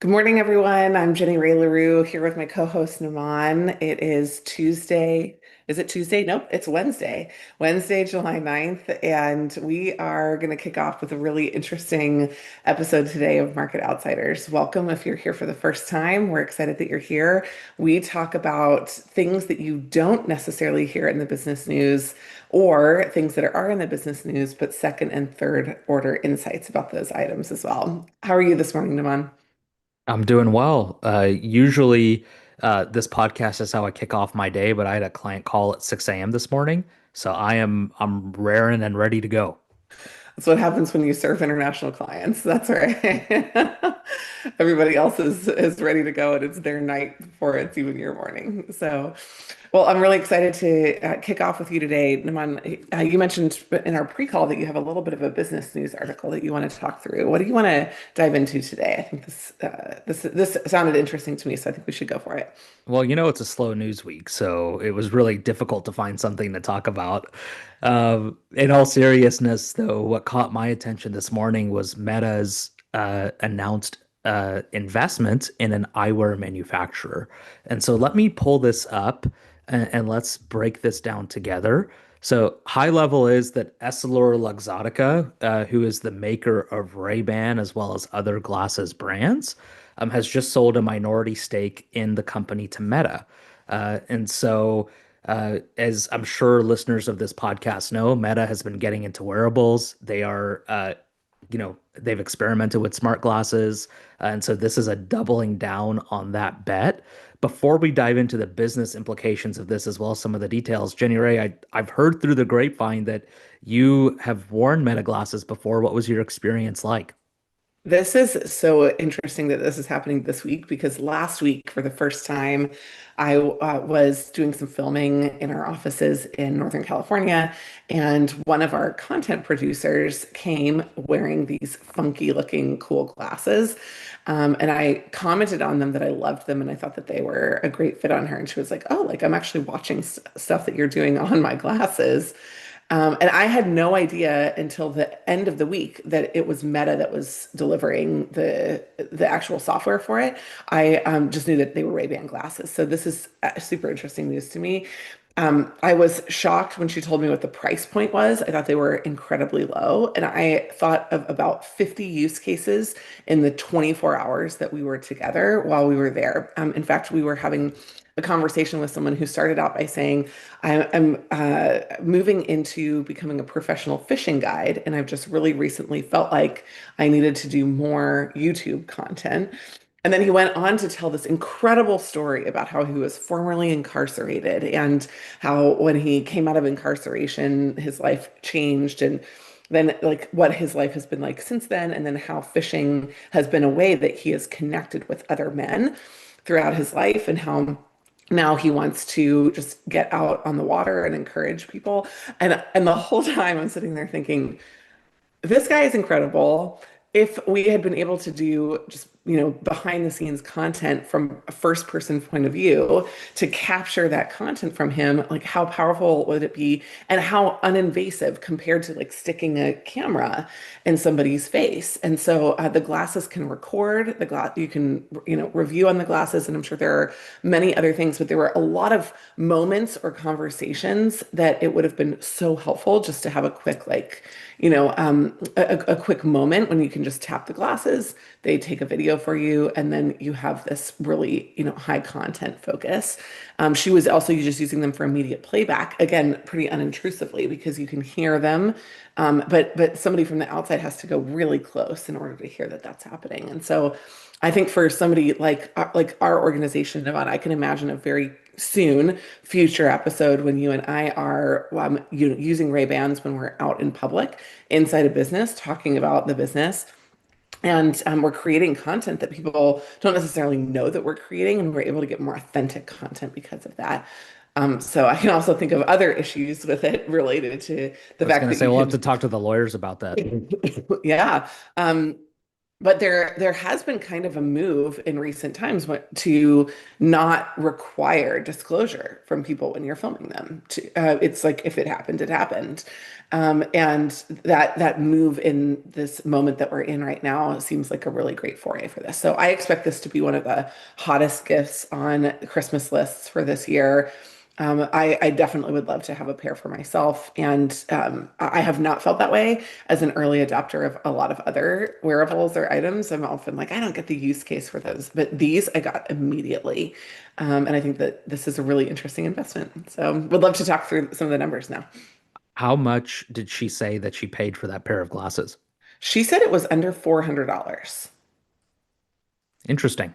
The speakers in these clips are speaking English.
Good morning, everyone. I'm Jenny Ray LaRue here with my co-host Naman. It is Tuesday. Is it Tuesday? Nope, it's Wednesday. Wednesday, July 9th, and we are going to kick off with a really interesting episode today of Market Outsiders. Welcome if you're here for the first time. We're excited that you're here. We talk about things that you don't necessarily hear in the business news or things that are in the business news, but second and third order insights about those items as well. How are you this morning, Naman? I'm doing well. Usually, this podcast is how I kick off my day, but I had a client call at 6 a.m. this morning, so I'm raring and ready to go. That's what happens when you serve international clients. That's right. Everybody else is ready to go, and it's their night before it's even your morning. So, well, I'm really excited to kick off with you today. Naman, you mentioned in our pre-call that you have a little bit of a business news article that you want to talk through. What do you want to dive into today? I think this sounded interesting to me, so I think we should go for it. Well, it's a slow news week, so it was really difficult to find something to talk about. In all seriousness, though, what caught my attention this morning was Meta's announced investment in an eyewear manufacturer. And so let me pull this up and let's break this down together. So high level is that EssilorLuxottica, who is the maker of Ray-Ban as well as other glasses brands, has just sold a minority stake in the company to Meta. As I'm sure listeners of this podcast know, Meta has been getting into wearables. They've experimented with smart glasses. And so this is a doubling down on that bet. Before we dive into the business implications of this, as well as some of the details, Jenny Ray, I've heard through the grapevine that you have worn Meta glasses before. What was your experience like? This is so interesting that this is happening this week because last week, for the first time, I was doing some filming in our offices in Northern California, and one of our content producers came wearing these funky looking cool glasses. And I commented on them that I loved them and I thought that they were a great fit on her. And she was like, "Oh, like I'm actually watching stuff that you're doing on my glasses." And I had no idea until the end of the week that it was Meta that was delivering the actual software for it. I just knew that they were Ray-Ban glasses. So this is super interesting news to me. I was shocked when she told me what the price point was. I thought they were incredibly low, and I thought of about 50 use cases in the 24 hours that we were together while we were there. In fact, we were having a conversation with someone who started out by saying, I'm moving into becoming a professional fishing guide, and I've just really recently felt like I needed to do more YouTube content. And then he went on to tell this incredible story about how he was formerly incarcerated and how when he came out of incarceration, his life changed and then like what his life has been like since then, and then how fishing has been a way that he has connected with other men throughout his life and how now he wants to just get out on the water and encourage people. And the whole time I'm sitting there thinking, this guy is incredible. If we had been able to do just, behind the scenes content from a first person point of view to capture that content from him, like how powerful would it be and how uninvasive compared to like sticking a camera in somebody's face. And so the glasses can record the glass, you can, review on the glasses. And I'm sure there are many other things, but there were a lot of moments or conversations that it would have been so helpful just to have a quick, like, a quick moment when you can just tap the glasses, they take a video for you, and then you have this really, high content focus. She was also just using them for immediate playback, again, pretty unintrusively because you can hear them, but somebody from the outside has to go really close in order to hear that that's happening. And so I think for somebody like our organization, Nevada, I can imagine a very soon future episode when you and I are using Ray-Bans when we're out in public inside a business talking about the business. And we're creating content that people don't necessarily know that we're creating, and we're able to get more authentic content because of that. So I can also think of other issues with it related to the I was fact going to that say you we'll have can, to talk to the lawyers about that. yeah. But there has been kind of a move in recent times to not require disclosure from people when you're filming them. It's like if it happened, it happened. And that move in this moment that we're in right now seems like a really great foray for this. So I expect this to be one of the hottest gifts on Christmas lists for this year. I definitely would love to have a pair for myself, and I have not felt that way as an early adopter of a lot of other wearables or items. I'm often like, I don't get the use case for those, but these I got immediately, and I think that this is a really interesting investment. So, would love to talk through some of the numbers now. How much did she say that she paid for that pair of glasses? She said it was under $400. Interesting.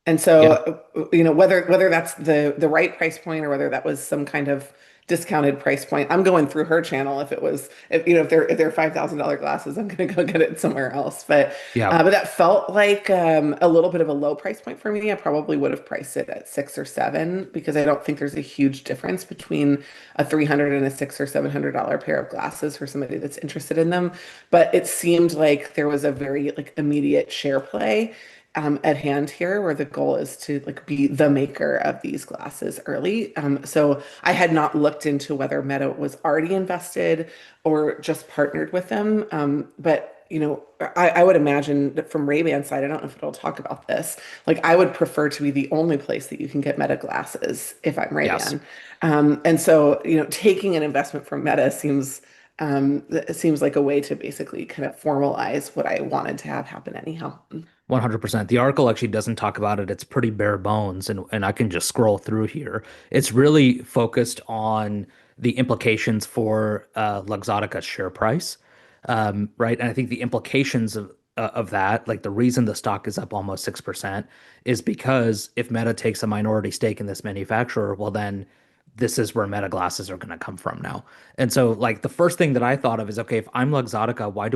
And Yeah. so, whether that's the right price point or whether that was some kind of discounted price point, I'm going through her channel. If they're $5,000 glasses, I'm going to go get it somewhere else. Yeah. But that felt like a little bit of a low price point for me. I probably would have priced it at 6 or 7 because I don't think there's a huge difference between a 300 and a $600 or $700 pair of glasses for somebody that's interested in them. But it seemed like there was a very like immediate share play at hand here, where the goal is to like be the maker of these glasses early. So I had not looked into whether Meta was already invested or just partnered with them. But I would imagine that from Ray-Ban's side, I don't know if it'll talk about this. Like I would prefer to be the only place that you can get Meta glasses if I'm Yes. Ray-Ban. And so, taking an investment from Meta it seems like a way to basically kind of formalize what I wanted to have happen anyhow. 100%. The article actually doesn't talk about it. It's pretty bare bones, and I can just scroll through here. It's really focused on the implications for Luxottica's share price, right? And I think the implications of that, like the reason the stock is up almost 6%, is because if Meta takes a minority stake in this manufacturer, well, then this is where Meta glasses are going to come from now. And so, like the first thing that I thought of is, okay, if I'm Luxottica, why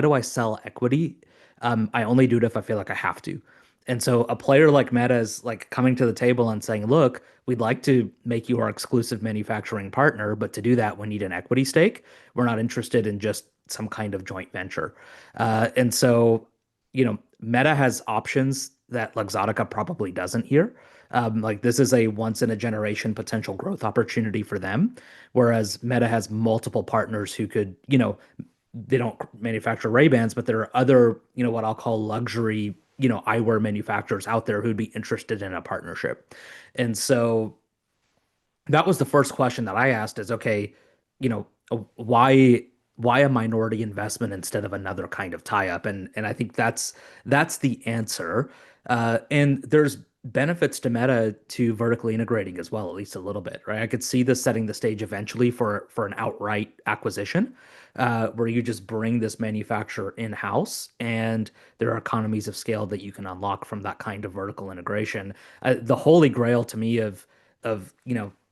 do I sell equity? I only do it if I feel like I have to. And so a player like Meta is like coming to the table and saying, look, we'd like to make you our exclusive manufacturing partner, but to do that, we need an equity stake. We're not interested in just some kind of joint venture. And so, Meta has options that Luxottica probably doesn't here. Like this is a once in a generation potential growth opportunity for them, whereas Meta has multiple partners who could, they don't manufacture Ray-Bans, but there are other, what I'll call luxury, eyewear manufacturers out there who'd be interested in a partnership. And so that was the first question that I asked is, okay, why a minority investment instead of another kind of tie-up? And I think that's the answer. And there's benefits to Meta to vertically integrating as well, at least a little bit, right? I could see this setting the stage eventually for an outright acquisition, where you just bring this manufacturer in-house, and there are economies of scale that you can unlock from that kind of vertical integration. The holy grail to me of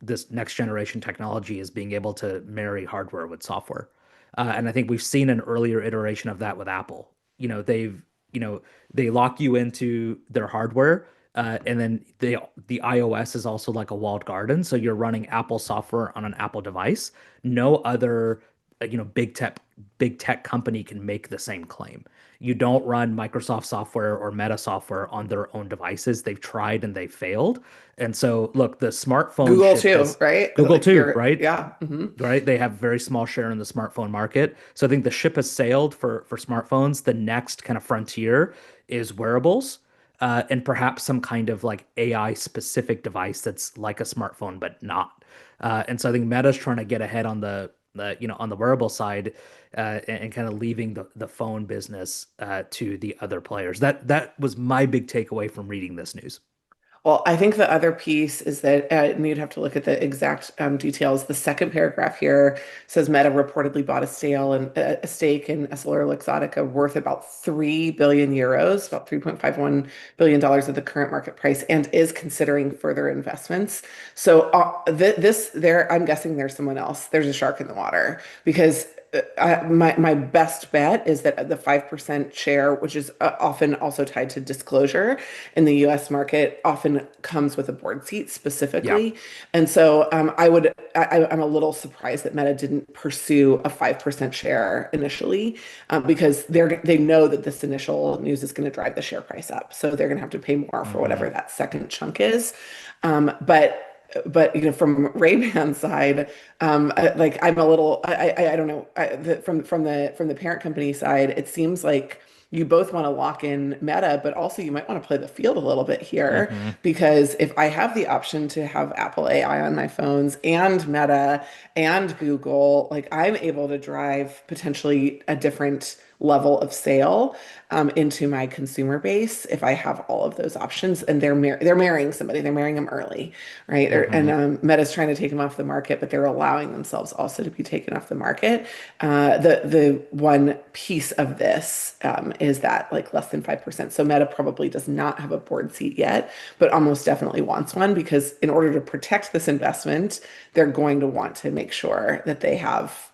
this next generation technology is being able to marry hardware with software. And I think we've seen an earlier iteration of that with Apple. You know, they lock you into their hardware, and then the iOS is also like a walled garden. So you're running Apple software on an Apple device. No other, big tech company can make the same claim. You don't run Microsoft software or Meta software on their own devices. They've tried and they failed. And so, look, the smartphone Google ship too, has right? Google Like too, right? yeah. Right? They have very small share in the smartphone market. So I think the ship has sailed for smartphones. The next kind of frontier is wearables, and perhaps some kind of like AI specific device that's like a smartphone but not. And so I think Meta's trying to get ahead on on the wearable side, and kind of leaving the phone business to the other players. That was my big takeaway from reading this news. Well, I think the other piece is that, and you'd have to look at the exact details. The second paragraph here says Meta reportedly bought a stake in EssilorLuxottica worth about 3 billion euros, about $3.51 billion of the current market price, and is considering further investments. So I'm guessing there's someone else. There's a shark in the water because my best bet is that the 5% share, which is often also tied to disclosure in the US market, often comes with a board seat Yeah. specifically. And so I'm a little surprised that Meta didn't pursue a 5% share initially, because they know that this initial news is going to drive the share price up. So they're going to have to pay more for whatever Hmm. that second chunk is. But from Ray-Ban's side, like I'm a little I don't know from the parent company side, it seems like you both want to lock in Meta, but also you might want to play the field a little bit here, Hmm. because if I have the option to have Apple AI on my phones and Meta and Google, like I'm able to drive potentially a different level of sale into my consumer base if I have all of those options. And they're marrying somebody, they're marrying them early, right? And Hmm. Meta's trying to take them off the market, but they're allowing themselves also to be taken off the market. The one piece of this is that like less than 5%. So Meta probably does not have a board seat yet, but almost definitely wants one, because in order to protect this investment, they're going to want to make sure that they have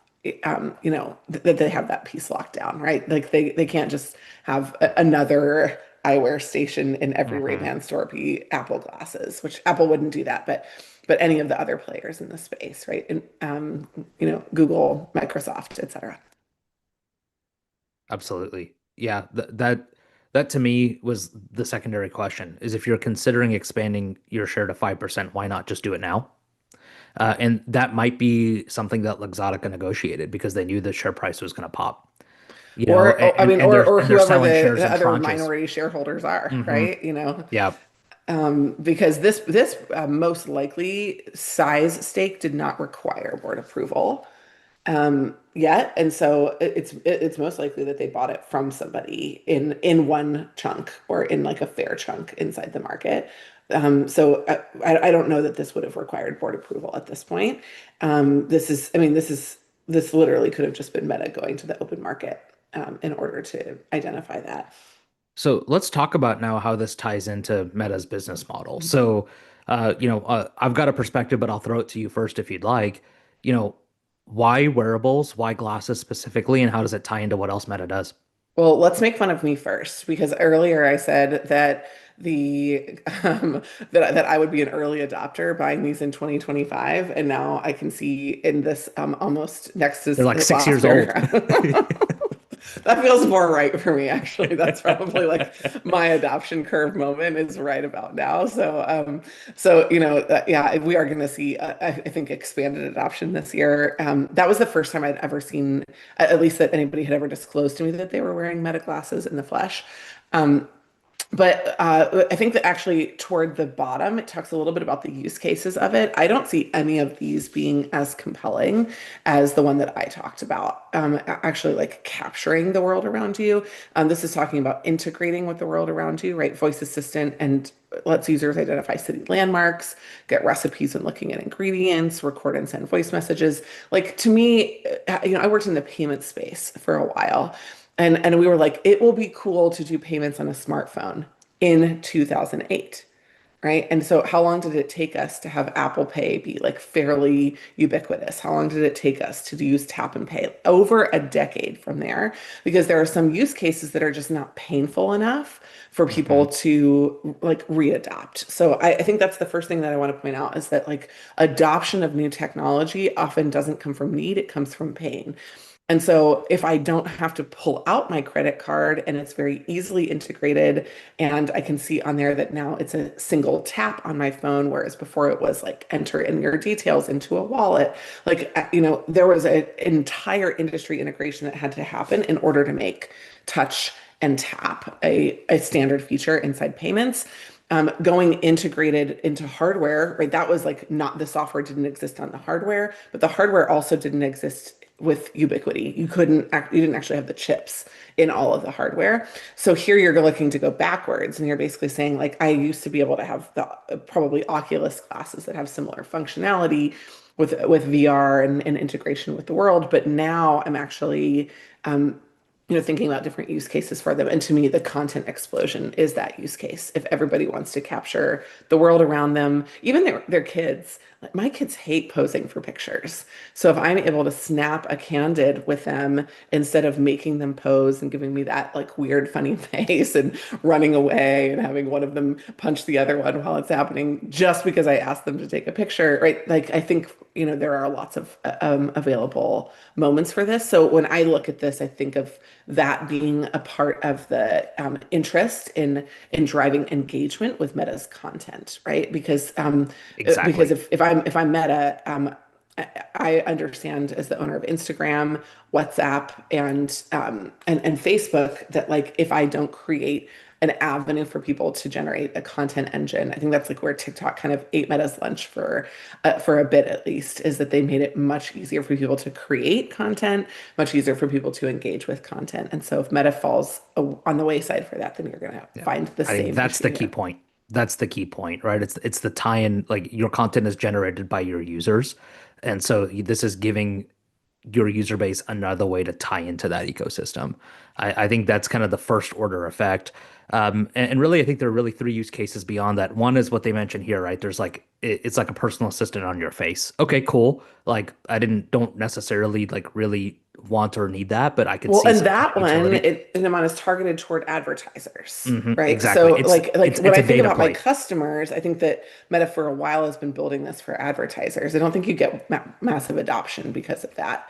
that they have that piece locked down, right? Like they can't just have another eyewear station in every Hmm. Ray-Ban store be Apple glasses, which Apple wouldn't do that, but any of the other players in the space, right? And Google, Microsoft, et cetera. Absolutely. Yeah, that to me was the secondary question is if you're considering expanding your share to 5%, why not just do it now? And that might be something that Luxottica negotiated because they knew the share price was going to pop, I mean, and or they're whoever selling shares the in other tranches. minority shareholders are, Hmm. right? Yeah. Because this most likely size stake did not require board approval yet, and so it's most likely that they bought it from somebody in one chunk or in like a fair chunk inside the market. So I don't know that this would have required board approval at this point. I mean, this literally could have just been Meta going to the open market in order to identify that. So let's talk about now how this ties into Meta's business model. So, I've got a perspective, but I'll throw it to you first if you'd like. You know, why wearables? Why glasses specifically? And how does it tie into what else Meta does? Well, let's make fun of me first, because earlier I said that the that I would be an early adopter buying these in 2025, and now I can see in this almost next They're like to six last years old. paragraph. That feels more right for me, actually. That's probably like my adoption curve moment is right about now. So yeah, we are going to see, I think, expanded adoption this year. That was the first time I'd ever seen, at least that anybody had ever disclosed to me that they were wearing Meta glasses in the flesh. Um, but I think that actually toward the bottom, it talks a little bit about the use cases of it. I don't see any of these being as compelling as the one that I talked about. Actually, like capturing the world around you. This is talking about integrating with the world around you, right? Voice assistant and lets users identify city landmarks, get recipes when looking at ingredients, record and send voice messages. Like to me, I worked in the payment space for a while. And we were like, it will be cool to do payments on a smartphone in 2008, right? And so how long did it take us to have Apple Pay be like fairly ubiquitous? How long did it take us to use tap and pay? Over a decade from there, because there are some use cases that are just not painful enough for people Hmm. to like readopt. So I think that's the first thing that I want to point out, is that like adoption of new technology often doesn't come from need, it comes from pain. And so if I don't have to pull out my credit card and it's very easily integrated, and I can see on there that now it's a single tap on my phone, whereas before it was like enter in your details into a wallet. Like, there was an entire industry integration that had to happen in order to make touch and tap a standard feature inside payments. Going integrated into hardware, right? That was like not, the software didn't exist on the hardware, but the hardware also didn't exist with Ubiquity. You didn't actually have the chips in all of the hardware. So here you're looking to go backwards, and you're basically saying like, I used to be able to have the probably Oculus glasses that have similar functionality with VR and integration with the world, but now I'm actually thinking about different use cases for them. And to me, the content explosion is that use case. If everybody wants to capture the world around them, even their kids, like my kids hate posing for pictures. So if I'm able to snap a candid with them instead of making them pose and giving me that like weird, funny face and running away and having one of them punch the other one while it's happening, just because I asked them to take a picture, right? Like I think, there are lots of available moments for this. So when I look at this, I think of that being a part of the interest in driving engagement with Meta's content, right? Because Exactly. if I'm Meta, I understand as the owner of Instagram, WhatsApp, and Facebook that like if I don't create an avenue for people to generate a content engine, I think that's like where TikTok kind of ate Meta's lunch for a bit at least, is that they made it much easier for people to create content, much easier for people to engage with content. And so if Meta falls on the wayside for that, then you're going to Yeah. find the I think same that's the key issue. point. That's the key point, right? It's the tie-in, like your content is generated by your users. And so this is giving your user base another way to tie into that ecosystem. I think that's kind of the first order effect. And really, I think there are really three use cases beyond that. One is what they mentioned here, right? There's like it's like a personal assistant on your face. Okay, cool. Like I didn't don't necessarily like really want or need that, but I could Well, see and some kind that of one, utility. Naman, is targeted toward advertisers, right? Exactly. So, like when It's I a think data about my play. customers, I think that Meta for a while has been building this for advertisers. I don't think you get massive adoption because of that,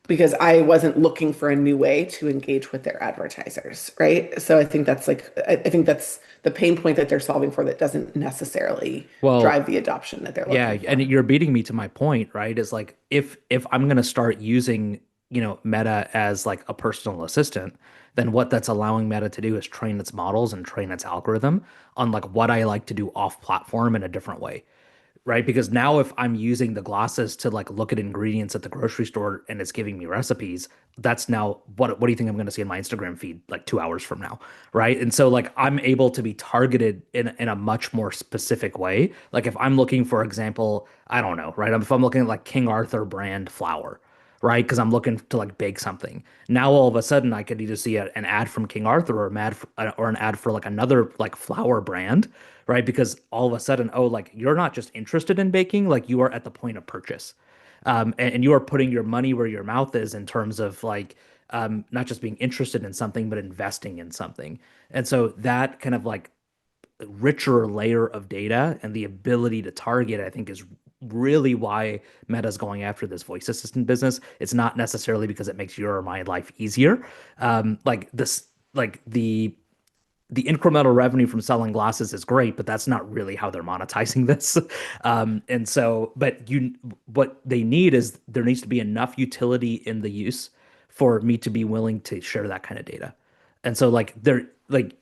because I wasn't looking for a new way to engage with their advertisers, right? So I think that's like I think that's the pain point that they're solving for that doesn't necessarily Well, drive the adoption that they're yeah, looking and for. you're beating me to my point, right? Is like if I'm gonna start using, Meta as like a personal assistant, then what that's allowing Meta to do is train its models and train its algorithm on like what I like to do off platform in a different way, right? Because now if I'm using the glasses to like look at ingredients at the grocery store and it's giving me recipes, that's now what do you think I'm going to see in my Instagram feed like 2 hours from now, right? And so like I'm able to be targeted in a much more specific way. Like if I'm looking, for example, I don't know, right? If I'm looking at like King Arthur brand flour, right? Because I'm looking to like bake something. Now all of a sudden I could either see an ad from King Arthur or an ad for like another like flour brand, right? Because all of a sudden, oh, like you're not just interested in baking, like you are at the point of purchase. And you are putting your money where your mouth is in terms of like not just being interested in something, but investing in something. And so that kind of like richer layer of data and the ability to target, I think, is really why Meta's going after this voice assistant business. It's not necessarily because it makes your or my life easier. Like this, like the incremental revenue from selling glasses is great, but that's not really how they're monetizing this. And so, but what they need is there needs to be enough utility in the use for me to be willing to share that kind of data. And so, like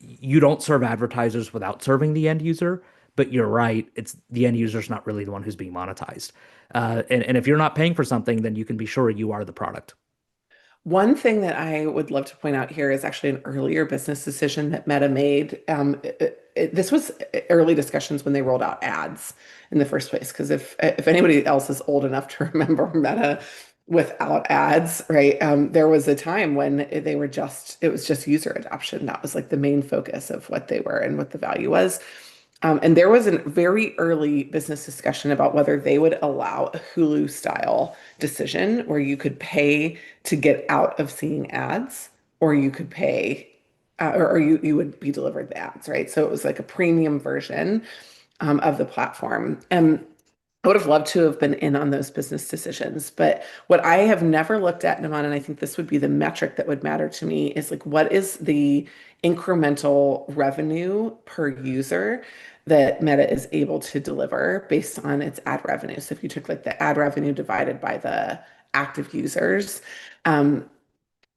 you don't serve advertisers without serving the end user, but you're right, it's the end user's not really the one who's being monetized. And if you're not paying for something, then you can be sure you are the product. One thing that I would love to point out here is actually an earlier business decision that Meta made. This was early discussions when they rolled out ads in the first place. Because if anybody else is old enough to remember Meta without ads, right? There was a time when it was just user adoption. That was like the main focus of what they were and what the value was. And there was a very early business discussion about whether they would allow a Hulu style decision where you could pay to get out of seeing ads, or you could pay, or you would be delivered the ads, right? So it was like a premium version of the platform. And I would have loved to have been in on those business decisions. But what I have never looked at, Naman, and I think this would be the metric that would matter to me, is like what is the incremental revenue per user that Meta is able to deliver based on its ad revenue. So if you took like the ad revenue divided by the active users, um,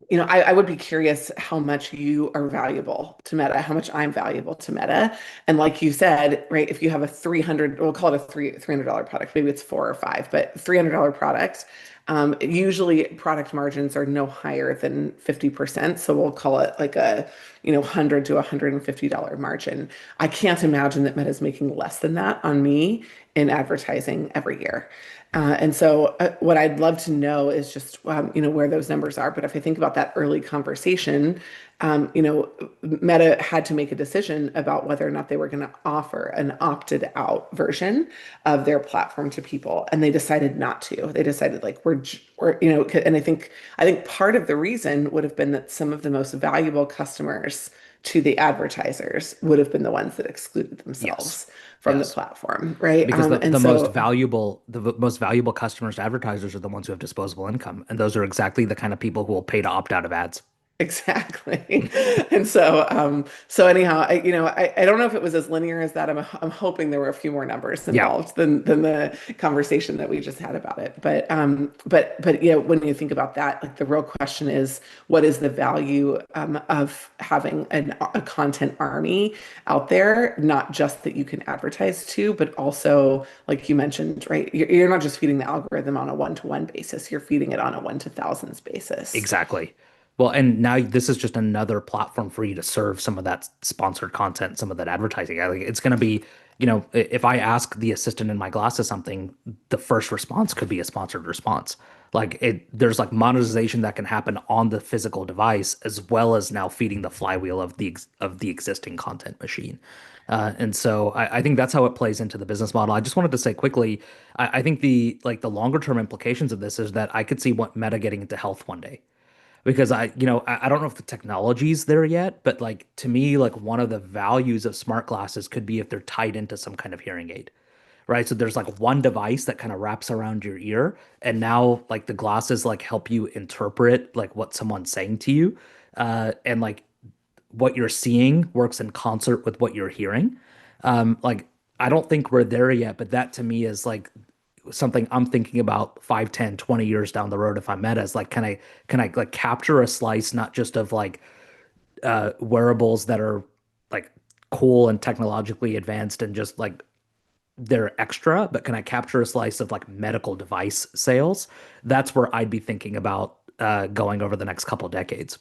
I would be curious how much you are valuable to Meta, how much I'm valuable to Meta. And like you said, right, if you have a 300, we'll call it a $300 product, maybe it's four or five, but $300 product, Usually product margins are no higher than 50%. So we'll call it like a, $100 to $150 margin. I can't imagine that Meta's making less than that on me in advertising every year. And so what I'd love to know is just, where those numbers are. But if I think about that early conversation, Meta had to make a decision about whether or not they were going to offer an opted out version of their platform to people, and they decided not to. They decided like and I think part of the reason would have been that some of the most valuable customers to the advertisers would have been the ones that excluded Yes. themselves from the Yes. platform, right? Because the, And the most so valuable most valuable customers to advertisers are the ones who have disposable income. And those are exactly the kind of people who will pay to opt out of ads. exactly. And so anyhow, I don't know if it was as linear as that. I'm hoping there were a few more numbers Yeah. involved than the conversation that we just had about it. But when you think about that, like the real question is, what is the value of having a content army out there, not just that you can advertise to, but also, like you mentioned, right? You're not just feeding the algorithm on a one-to-one basis, you're feeding it on a one to thousands basis. Exactly. Well, and now this is just another platform for you to serve some of that sponsored content, some of that advertising. Like it's going to be, if I ask the assistant in my glasses something, the first response could be a sponsored response. There's like monetization that can happen on the physical device as well as now feeding the flywheel of the existing content machine. And so I think that's how it plays into the business model. I just wanted to say quickly, I think the longer term implications of this is that I could see what Meta getting into health one day because I don't know if the technology's there yet, but like to me, like one of the values of smart glasses could be if they're tied into some kind of hearing aid, right? So there's like one device that kind of wraps around your ear, and now like the glasses like help you interpret like what someone's saying to you, and like what you're seeing works in concert with what you're hearing. Like I don't think we're there yet, but that to me is like something I'm thinking about 5, 10, 20 years down the road if I'm Meta is like can I like capture a slice not just of like wearables that are like cool and technologically advanced and just like they're extra, but can I capture a slice of like medical device sales? That's where I'd be thinking about going over the next couple decades.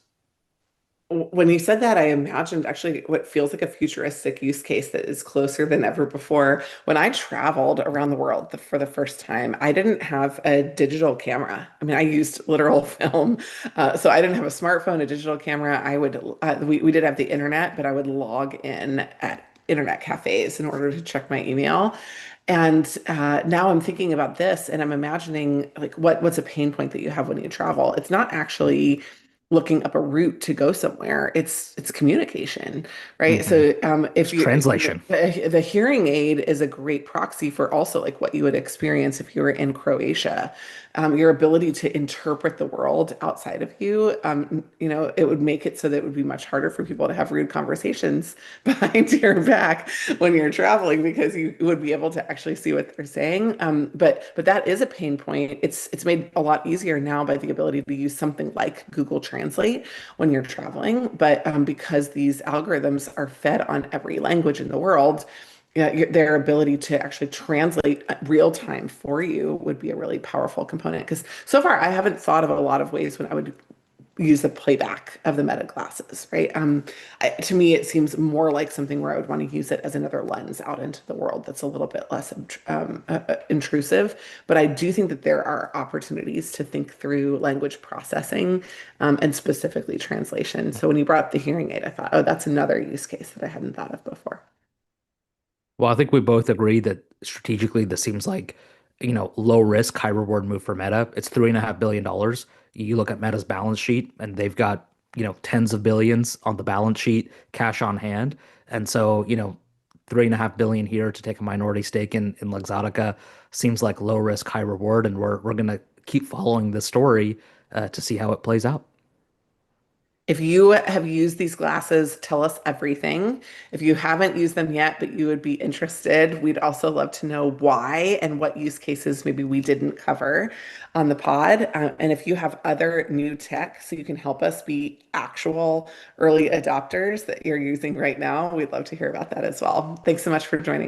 When you said that, I imagined actually what feels like a futuristic use case that is closer than ever before. When I traveled around the world for the first time, I didn't have a digital camera. I mean, I used literal film. So I didn't have a smartphone, a digital camera. We did have the internet, but I would log in at internet cafes in order to check my email. And now I'm thinking about this and I'm imagining like what's a pain point that you have when you travel. It's not actually looking up a route to go somewhere. It's communication, right? Hmm. So if It's you translation. the hearing aid is a great proxy for also like what you would experience if you were in Croatia. Your ability to interpret the world outside of you, it would make it so that it would be much harder for people to have rude conversations behind your back when you're traveling because you would be able to actually see what they're saying. But that is a pain point. It's made a lot easier now by the ability to use something like Google Translate when you're traveling. But because these algorithms are fed on every language in the world, yeah, their ability to actually translate real time for you would be a really powerful component. Because so far, I haven't thought of a lot of ways when I would use the playback of the Meta glasses, right? To me, it seems more like something where I would want to use it as another lens out into the world that's a little bit less intrusive. But I do think that there are opportunities to think through language processing and specifically translation. So when you brought up the hearing aid, I thought, oh, that's another use case that I hadn't thought of before. Well, I think we both agree that strategically this seems like, low risk, high reward move for Meta. It's $3.5 billion. You look at Meta's balance sheet and they've got, tens of billions on the balance sheet, cash on hand. And so, 3.5 billion here to take a minority stake in Luxottica seems like low risk, high reward. And we're gonna keep following the story to see how it plays out. If you have used these glasses, tell us everything. If you haven't used them yet, but you would be interested, we'd also love to know why and what use cases maybe we didn't cover on the pod. And if you have other new tech so you can help us be actual early adopters that you're using right now, we'd love to hear about that as well. Thanks so much for joining